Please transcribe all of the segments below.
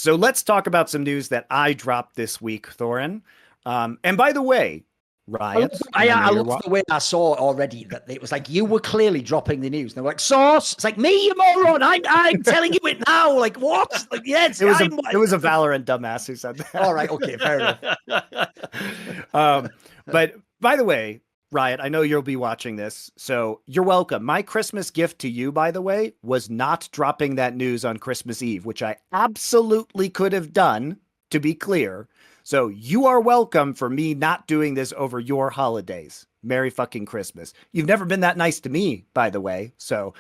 So let's talk about some news that I dropped this week, Thorin. And by the way, Riot. I love the way I saw already that it was like you were clearly dropping the news. And they were like, "Source." It's like me, you moron. I'm telling you it now. Like what? Like yes, it was a Valorant dumbass who said that. All right, okay, fair enough. But by the way, Riot, I know you'll be watching this, so you're welcome. My Christmas gift to you, by the way, was not dropping that news on Christmas Eve, which I absolutely could have done, to be clear. So you are welcome for me not doing this over your holidays. Merry fucking Christmas. You've never been that nice to me, by the way, so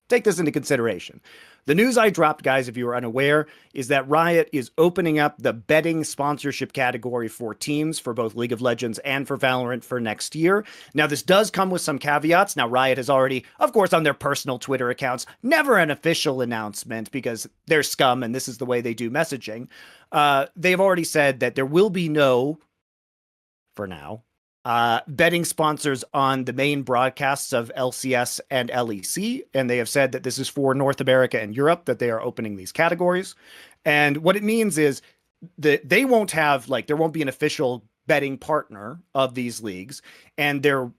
take this into consideration. The news I dropped, guys, if you were unaware, is that Riot is opening up the betting sponsorship category for teams for both League of Legends and for Valorant for next year. Now, this does come with some caveats. Now, Riot has already, of course, on their personal Twitter accounts, never an official announcement because they're scum and this is the way they do messaging. They've already said that there will be no, for now, betting sponsors on the main broadcasts of LCS and LEC. And they have said that this is for North America and Europe, that they are opening these categories. And what it means is that they won't have, there won't be an official betting partner of these leagues. And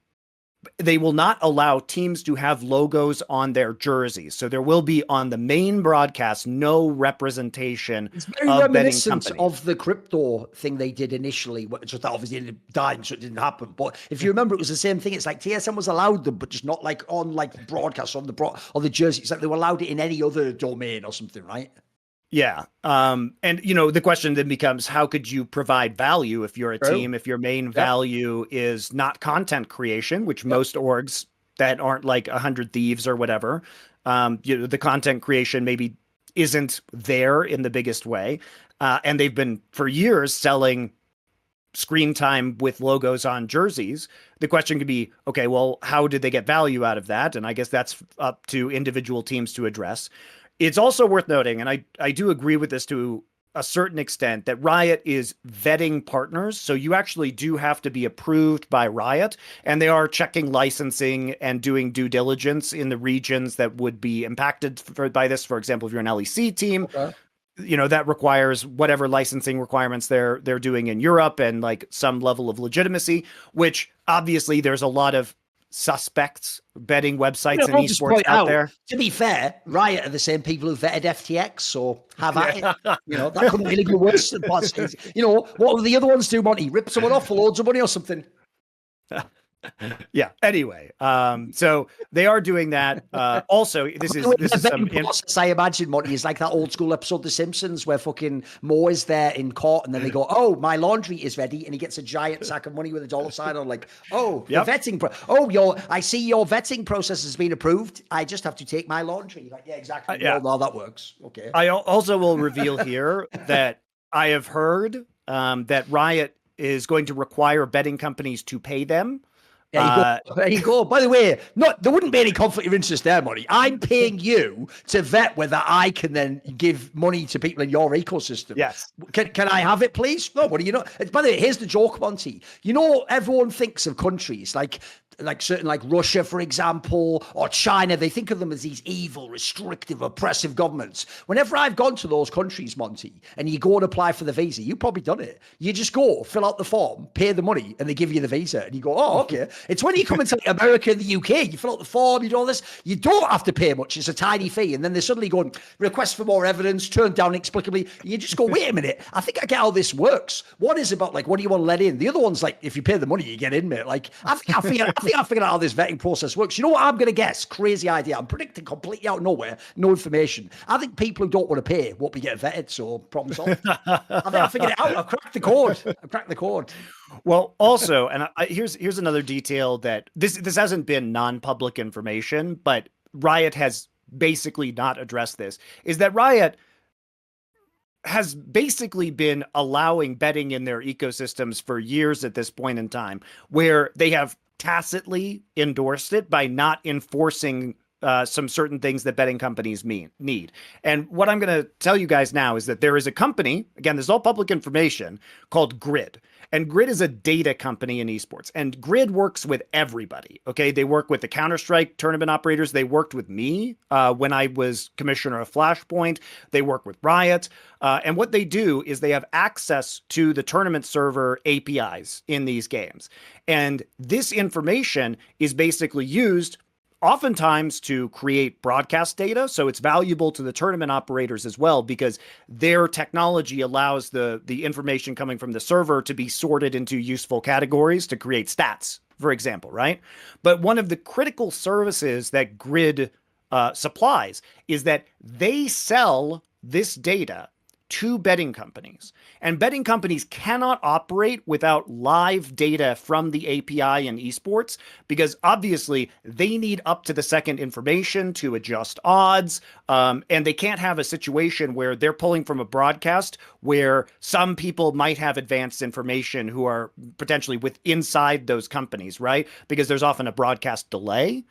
they will not allow teams to have logos on their jerseys. So there will be on the main broadcast no representation. It's very reminiscent of the crypto thing they did initially, which obviously ended up dying, so it didn't happen. But if you remember, it was the same thing. It's like TSM was allowed them, but just not on broadcast on the jersey. It's like they were allowed it in any other domain or something, right? Yeah. And, the question then becomes, how could you provide value if you're a team, if your main value is not content creation, which most orgs that aren't like 100 Thieves or whatever, the content creation maybe isn't there in the biggest way. And they've been for years selling screen time with logos on jerseys. The question could be, okay, well, how did they get value out of that? And I guess that's up to individual teams to address. It's also worth noting, and I do agree with this to a certain extent, that Riot is vetting partners. So you actually do have to be approved by Riot, and they are checking licensing and doing due diligence in the regions that would be impacted by this. For example, if you're an LEC team, that requires whatever licensing requirements they're doing in Europe and some level of legitimacy, which obviously there's a lot of suspects betting websites and esports out there. To be fair, Riot are the same people who vetted FTX, so have at it. That couldn't really be worse than what will the other ones do, Monty? Rip someone off for loads of money or something? Yeah. Anyway, so they are doing that. Also, this is some process, I imagine, Monty, is like that old school episode of The Simpsons where fucking Mo is there in court and then they go, "Oh, my laundry is ready," and he gets a giant sack of money with a dollar sign on, like, "Oh, the vetting I see your vetting process has been approved. I just have to take my laundry." Like, yeah, exactly. We all know how that works. Okay. I also will reveal here that I have heard that Riot is going to require betting companies to pay them. There you go. By the way, there wouldn't be any conflict of interest there, Monty. I'm paying you to vet whether I can then give money to people in your ecosystem. Yes. Can I have it, please? No, what do you know? By the way, here's the joke, Monty. Everyone thinks of countries like certain Russia, for example, or China. They think of them as these evil, restrictive, oppressive governments. Whenever I've gone to those countries, Monty, and you go and apply for the visa, you've probably done it. You just go, fill out the form, pay the money, and they give you the visa. And you go, oh, okay. It's when you come into America and the UK, you fill out the form, you do all this. You don't have to pay much. It's a tiny fee. And then they suddenly go and request for more evidence, turned down inexplicably. You just go, wait a minute. I think I get how this works. One is about what do you want to let in? The other one's if you pay the money, you get in, mate. I figured out how this vetting process works. You know what I'm going to guess? Crazy idea. I'm predicting completely out of nowhere, no information. I think people who don't want to pay won't be getting vetted, so problem solved. I figured it out. I've cracked the code. Well, also, and here's another detail that this hasn't been non-public information, but Riot has basically not addressed this, is that Riot has basically been allowing betting in their ecosystems for years at this point in time, where they have tacitly endorsed it by not enforcing some certain things that betting companies need. And what I'm going to tell you guys now is that there is a company, again, this is all public information, called Grid. And Grid is a data company in esports. And Grid works with everybody, okay? They work with the Counter-Strike tournament operators. They worked with me when I was commissioner of Flashpoint. They work with Riot. And what they do is they have access to the tournament server APIs in these games. And this information is basically used oftentimes to create broadcast data. So it's valuable to the tournament operators as well, because their technology allows the information coming from the server to be sorted into useful categories to create stats, for example, right? But one of the critical services that Grid supplies is that they sell this data to betting companies. And betting companies cannot operate without live data from the API in esports, because obviously they need up to the second information to adjust odds. And they can't have a situation where they're pulling from a broadcast where some people might have advanced information who are potentially inside those companies, right? Because there's often a broadcast delay.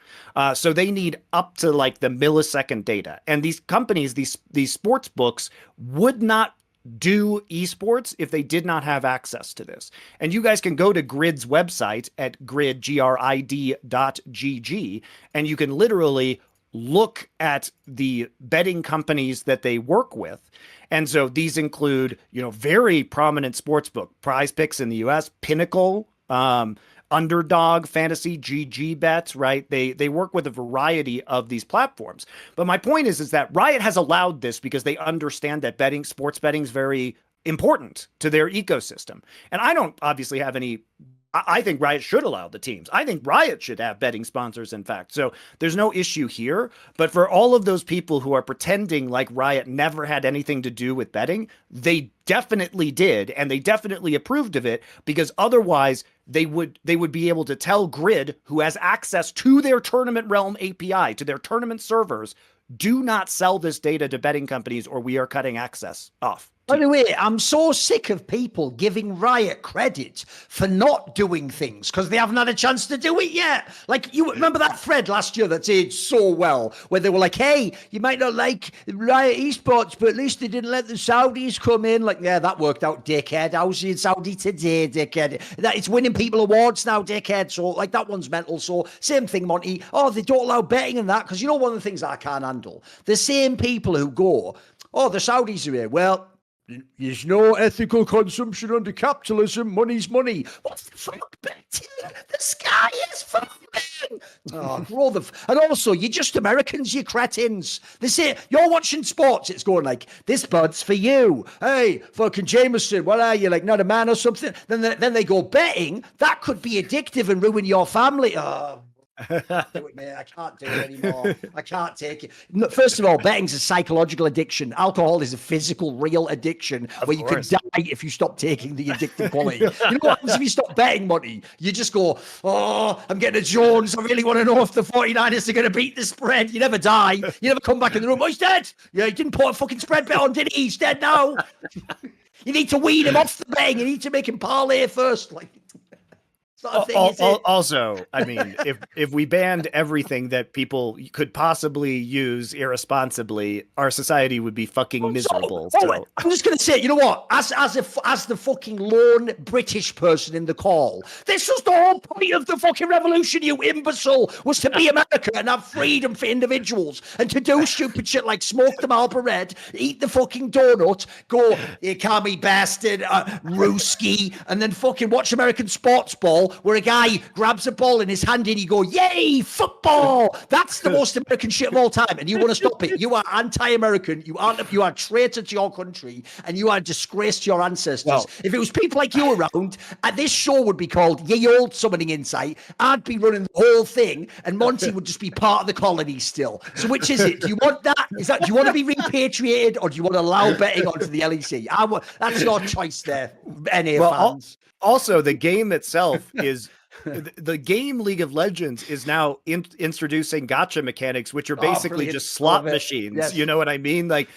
So they need up to like the millisecond data. And these companies, these sports books would not do esports if they did not have access to this. And you guys can go to Grid's website at grid.gg, and you can literally look at the betting companies that they work with. And so these include, very prominent sportsbook, Prize Picks in the US, Pinnacle, Underdog, Fantasy, GG Bets, right? They work with a variety of these platforms. But my point is that Riot has allowed this because they understand that sports betting is very important to their ecosystem. And I don't obviously have any. I think Riot should allow the teams. I think Riot should have betting sponsors, in fact. So there's no issue here. But for all of those people who are pretending like Riot never had anything to do with betting, they definitely did, and they definitely approved of it, because otherwise they would be able to tell Grid, who has access to their Tournament Realm API, to their tournament servers, do not sell this data to betting companies or we are cutting access off. By the way, I'm so sick of people giving Riot credit for not doing things because they haven't had a chance to do it yet. Like, you remember that thread last year that did so well, where they were like, hey, you might not like Riot Esports, but at least they didn't let the Saudis come in. Like, yeah, that worked out, dickhead. How's the Saudi today, dickhead? It's winning people awards now, dickhead. So, like, that one's mental. So, same thing, Monty. Oh, they don't allow betting in that, because one of the things that I can't handle, the same people who go, oh, the Saudis are here. Well, there's no ethical consumption under capitalism. Money's money. What's the fuck, Betty? The sky is falling. Oh, and also, you're just Americans, you cretins. They say, you're watching sports. It's going like, this bud's for you. Hey, fucking Jameson, what are you, like, not a man or something? Then they go betting. That could be addictive and ruin your family. Oh, do it, mate. I can't do it anymore. I can't take it. First of all, betting's a psychological addiction. Alcohol is a physical, real addiction where you can die if you stop taking the addictive quality. You know what happens if you stop betting, Monty? You just go, oh, I'm getting a Jones. I really want to know if the 49ers are going to beat the spread. You never die. You never come back in the room. Oh, he's dead. Yeah, he didn't put a fucking spread bet on, did he? He's dead now. You need to wean him off the betting. You need to make him parlay first. Like, also, I mean, if we banned everything that people could possibly use irresponsibly, our society would be fucking miserable. So. I'm just gonna say, you know what? As the fucking lone British person in the call, this was the whole point of the fucking revolution, you imbecile, was to be America and have freedom for individuals and to do stupid shit like smoke the Marlboro Red, eat the fucking donut, go, you commie bastard, Ruski, and then fucking watch American sports ball, where a guy grabs a ball in his hand and you go, yay, football. That's the most American shit of all time. And you want to stop it. You are anti-American. You are a traitor to your country, and you are a disgrace to your ancestors. Well, if it was people like you around, this show would be called Ye Old Summoning Insight. I'd be running the whole thing, and Monty would just be part of the colony still. So which is it? Do you want that? Do you want to be repatriated, or do you want to allow betting onto the LEC? That's your choice there, NA fans. Also, the game itself is the game League of Legends is now introducing gacha mechanics, which are basically just slot machines. Yes. You know what I mean? Like,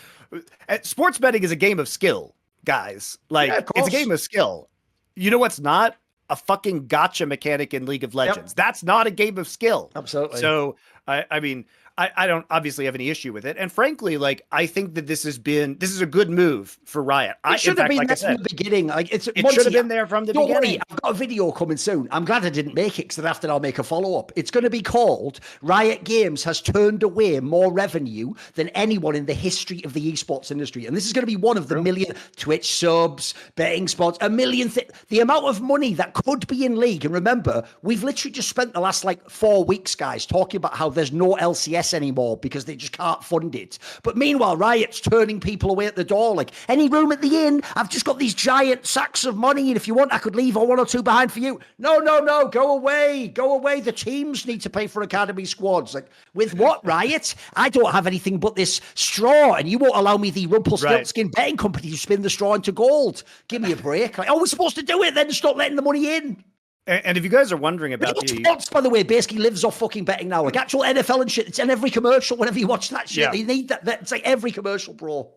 sports betting is a game of skill, guys. Like, it's a game of skill. You know what's not? A fucking gacha mechanic in League of Legends. Yep. That's not a game of skill. Absolutely. So, I mean, I don't obviously have any issue with it. And frankly, like, I think that this is a good move for Riot. It should have been there from the beginning. Like, it should have been there from the beginning. Don't worry, I've got a video coming soon. I'm glad I didn't make it, because after I'll make a follow-up. It's going to be called Riot Games has turned away more revenue than anyone in the history of the esports industry. And this is going to be one of the million Twitch subs, betting spots, a million things. The amount of money that could be in League. And remember, we've literally just spent the last 4 weeks, guys, talking about how there's no LCS anymore because they just can't fund it. But meanwhile, Riot's turning people away at the door. Like, any room at the inn? I've just got these giant sacks of money, and if you want, I could leave one or two behind for you. No, go away. The teams need to pay for academy squads. Like, with what, Riot? I don't have anything but this straw, and you won't allow me the Rumpelstiltskin betting company to spin the straw into gold. Give me a break. Like, we're supposed to do it, then stop letting the money in. And if you guys are wondering about sports, by the way, basically lives off fucking betting now. Like, actual NFL and shit, it's in every commercial whenever you watch that shit. They need that. It's like every commercial, bro.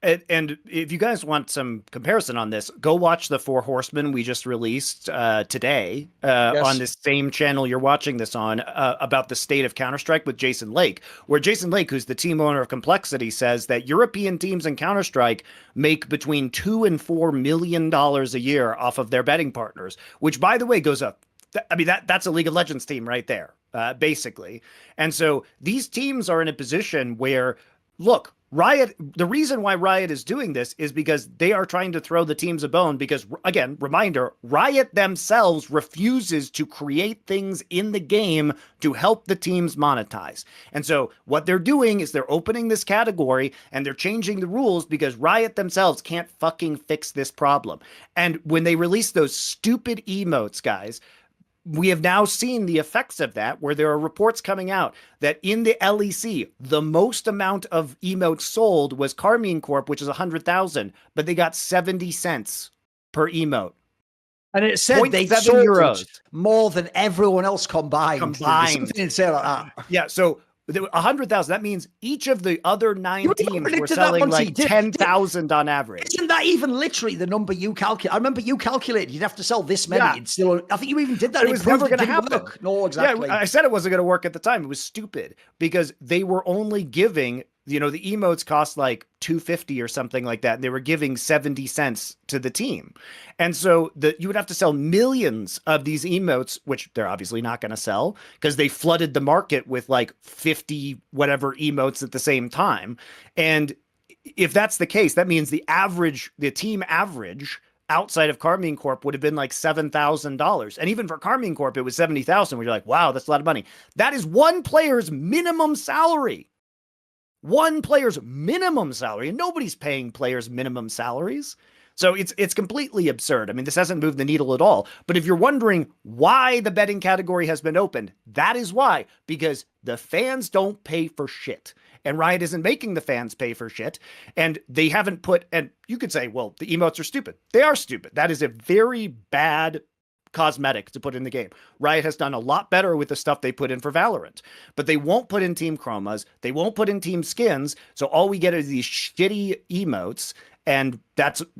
And if you guys want some comparison on this, go watch the Four Horsemen we just released today on this same channel you're watching this on, about the state of Counter-Strike with Jason Lake, where Jason Lake, who's the team owner of Complexity, says that European teams in Counter-Strike make between $2 and $4 million a year off of their betting partners, which, by the way, goes up. I mean, that's a League of Legends team right there, basically. And so these teams are in a position where, look, Riot, the reason why Riot is doing this is because they are trying to throw the teams a bone because, again, reminder, Riot themselves refuses to create things in the game to help the teams monetize. And so what they're doing is they're opening this category and they're changing the rules because Riot themselves can't fucking fix this problem. And when they release those stupid emotes, guys, we have now seen the effects of that, where there are reports coming out that in the LEC, the most amount of emotes sold was Carmine Corp, which is 100,000, but they got 70 cents per emote. And it said they sold euros more than everyone else combined. Something insane like that. Yeah, so 100,000. That means each of the other 9 teams were selling like 10,000 on average. Isn't that even literally the number you calculate? I remember you calculated you'd have to sell this many. And still, I think you even did that. It was never going to happen. No, exactly. Yeah, I said it wasn't going to work at the time. It was stupid because they were only giving, the emotes cost like $2.50 or something like that. And they were giving 70 cents to the team. And so you would have to sell millions of these emotes, which they're obviously not going to sell because they flooded the market with like 50 whatever emotes at the same time. And if that's the case, that means the team average outside of Carmine Corp would have been like $7,000. And even for Carmine Corp, it was 70,000, where you're like, wow, that's a lot of money. That is one player's minimum salary. One player's minimum salary, and nobody's paying players minimum salaries. So it's completely absurd. I mean, this hasn't moved the needle at all. But if you're wondering why the betting category has been opened, that is why. Because the fans don't pay for shit. And Riot isn't making the fans pay for shit. And they haven't and you could say, well, the emotes are stupid. They are stupid. That is a very bad cosmetic to put in the game. Riot has done a lot better with the stuff they put in for Valorant, but they won't put in team chromas. They won't put in team skins. So all we get is these shitty emotes, and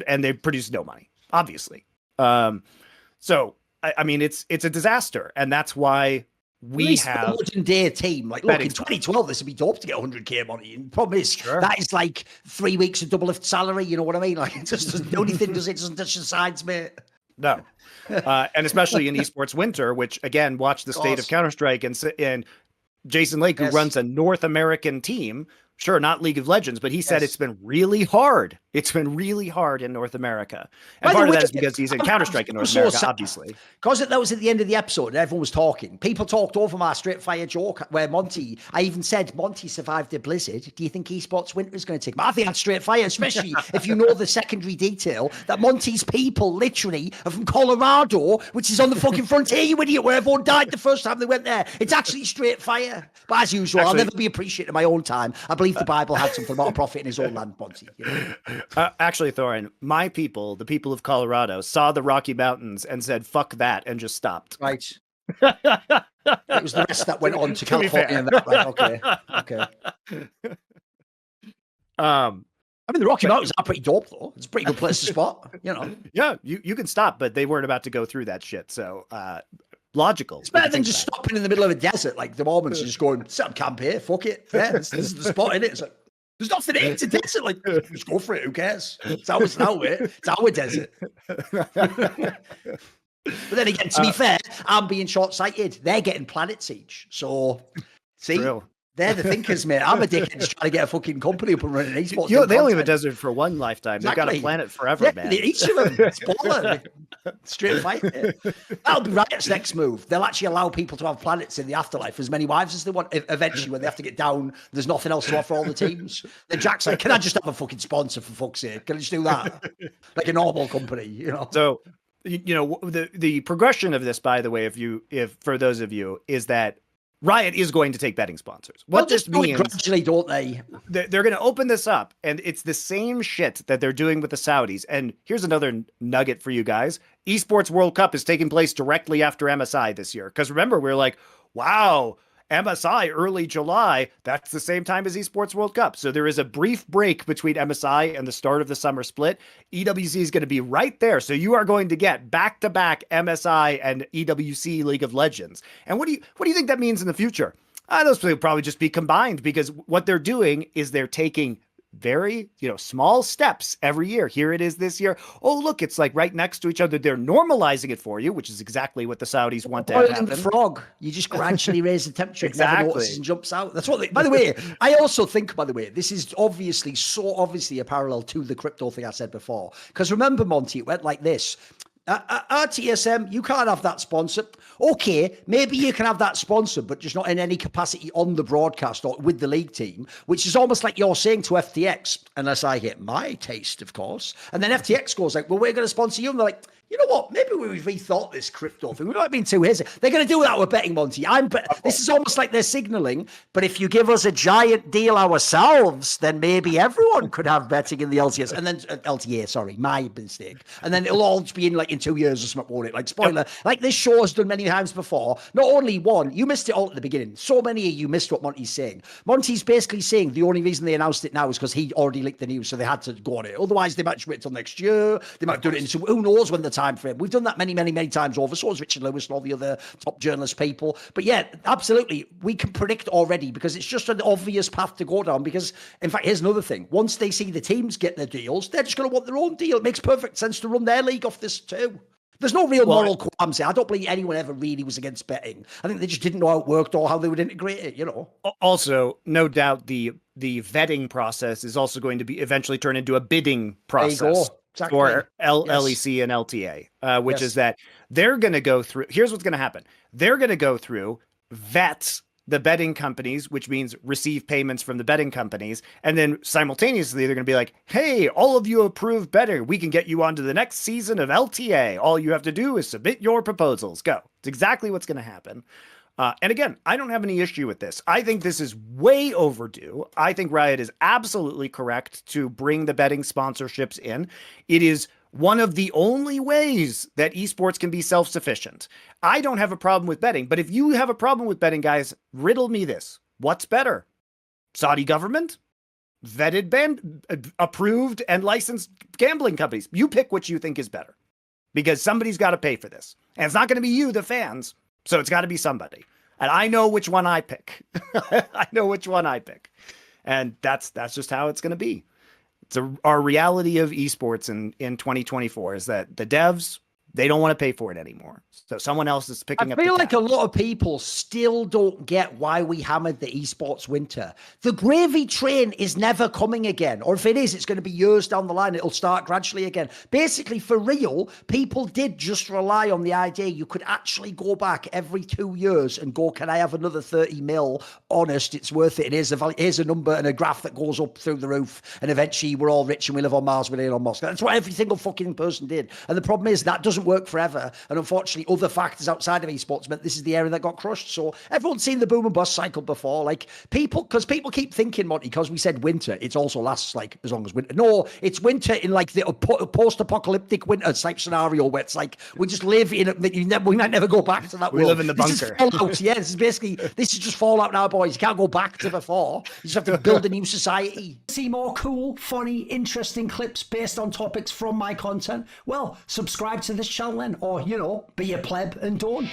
they produce no money, obviously. So I mean, it's a disaster, and that's why we have a modern day team. Like, look, in 2012, this would be dope to get 100k money. And the problem is that is like 3 weeks of double lift salary. You know what I mean? Like, it just doesn't do anything, does it? Doesn't touch the sides, mate. No. And especially in esports winter, which again, watch the state of Counter-Strike and Jason Lake, who runs a North American team, sure, not League of Legends, but he said it's been really hard. It's been really hard in North America. And part of that is because he's in Counter-Strike in North America, obviously. Because that was at the end of the episode and everyone was talking. People talked over my straight fire joke where I even said, Monty survived the blizzard. Do you think esports winter is going to take? But I think that's straight fire, especially if you know the secondary detail that Monty's people literally are from Colorado, which is on the fucking frontier, you idiot, where everyone died the first time they went there. It's actually straight fire. But as usual, I'll never be appreciated in my own time. I believe the Bible had something about a prophet in his own land, Monty. You know? Actually, Thorin, my people, the people of Colorado, saw the Rocky Mountains and said, fuck that, and just stopped. Right. It was the rest that went on to California. And that, right? Okay. I mean, the Rocky Mountains are pretty dope, though. It's a pretty good place to spot, you know. Yeah, you can stop, but they weren't about to go through that shit. So logical. It's better than just stopping in the middle of a desert. Like the Mormons are just going, set up camp here, fuck it. Yeah, this is the spot, innit? It's like, there's nothing in it. It's a desert. Like, just go for it. Who cares? It's ours now, eh? It's our desert. But then again, to be fair, I'm being short-sighted. They're getting Planet Siege. So, see? True. They're the thinkers, mate. I'm a dickhead just trying to get a fucking company up and running esports. They only have a desert for one lifetime. Exactly. They've got a planet forever, yeah, man. Each of them. It's baller. Straight fight. That'll be Riot's next move. They'll actually allow people to have planets in the afterlife, as many wives as they want. Eventually, when they have to get down, there's nothing else to offer all the teams. Then Jack's like, can I just have a fucking sponsor, for fuck's sake? Can I just do that? Like a normal company, you know? So, you know, the progression of this, by the way, if for those of you, is that Riot is going to take betting sponsors. What this means, gradually, don't they? They're going to open this up, and it's the same shit that they're doing with the Saudis. And here's another nugget for you guys. Esports World Cup is taking place directly after MSI this year. Because remember, we're like, wow, MSI early July, that's the same time as Esports World Cup. So there is a brief break between MSI and the start of the summer split. EWC is going to be right there. So you are going to get back-to-back MSI and EWC League of Legends. And what do you think that means in the future? Those will probably just be combined, because what they're doing is they're taking very, small steps every year. Here it is this year. Oh, look, it's like right next to each other. They're normalizing it for you, which is exactly what the Saudis want to happen. The frog. You just gradually raise the temperature. Exactly. It never notices and jumps out. That's what by the way, I also think, this is obviously a parallel to the crypto thing I said before. Because remember, Monty, it went like this. RTSM, you can't have that sponsor. Okay, maybe you can have that sponsor, but just not in any capacity on the broadcast or with the league team, which is almost like you're saying to FTX, unless I hit my taste, of course. And then FTX goes like, well, we're going to sponsor you. And they're like, you know what? Maybe we've rethought this crypto thing. We might have been too easy. They're going to do that with betting, Monty. This is almost like they're signaling, but if you give us a giant deal ourselves, then maybe everyone could have betting in the LTS. And then LTA, sorry, my mistake. And then it'll all be in 2 years or something, won't it? Like, spoiler, like this show has done many times before. Not only one, you missed it all at the beginning. So many of you missed what Monty's saying. Monty's basically saying the only reason they announced it now is because he already leaked the news, so they had to go on it. Otherwise, they might just wait till next year. They might have done it in who knows when the time frame. We've done that many, many, many times over. So has Richard Lewis and all the other top journalist people. But yeah, absolutely, we can predict already, because it's just an obvious path to go down. Because, in fact, here's another thing. Once they see the teams get their deals, they're just going to want their own deal. It makes perfect sense to run their league off this too. There's no real moral qualms here. I don't believe anyone ever really was against betting. I think they just didn't know how it worked or how they would integrate it, Also, no doubt the vetting process is also going to be eventually turn into a bidding process for LEC and LTA, which is that they're going to go through. Here's what's going to happen. They're going to go through, vet the betting companies, which means receive payments from the betting companies. And then simultaneously, they're going to be like, hey, all of you approved betting. We can get you onto the next season of LTA. All you have to do is submit your proposals. Go. It's exactly what's going to happen. And again, I don't have any issue with this. I think this is way overdue. I think Riot is absolutely correct to bring the betting sponsorships in. It is one of the only ways that esports can be self-sufficient. I don't have a problem with betting, but if you have a problem with betting, guys, riddle me this. What's better? Saudi government? Vetted, approved, and licensed gambling companies? You pick which you think is better, because somebody's got to pay for this. And it's not going to be you, the fans. So it's got to be somebody. And I know which one I pick. I know which one I pick. And that's just how it's going to be. It's our reality of esports in 2024 is that the devs, they don't want to pay for it anymore. So someone else is picking up the tab. I feel like a lot of people still don't get why we hammered the esports winter. The gravy train is never coming again. Or if it is, it's going to be years down the line. It'll start gradually again. Basically, for real, people did just rely on the idea you could actually go back every 2 years and go, can I have another 30 mil? Honest, it's worth it. And here's a number and a graph that goes up through the roof. And eventually we're all rich and we live on Mars with Elon Musk. That's what every single fucking person did. And the problem is that doesn't work forever. And unfortunately, other factors outside of esports meant this is the area that got crushed. So everyone's seen the boom and bust cycle before. Like people keep thinking, Monty, because we said winter, it also lasts like as long as winter. No, it's winter in like the post-apocalyptic winter type scenario where it's like we just live in we might never go back to that world. We live in the bunker. This is just Fallout now, boys. You can't go back to before. You just have to build a new society. See more cool, funny, interesting clips based on topics from my content? Well, subscribe to this channel then, or, be a pleb and don't.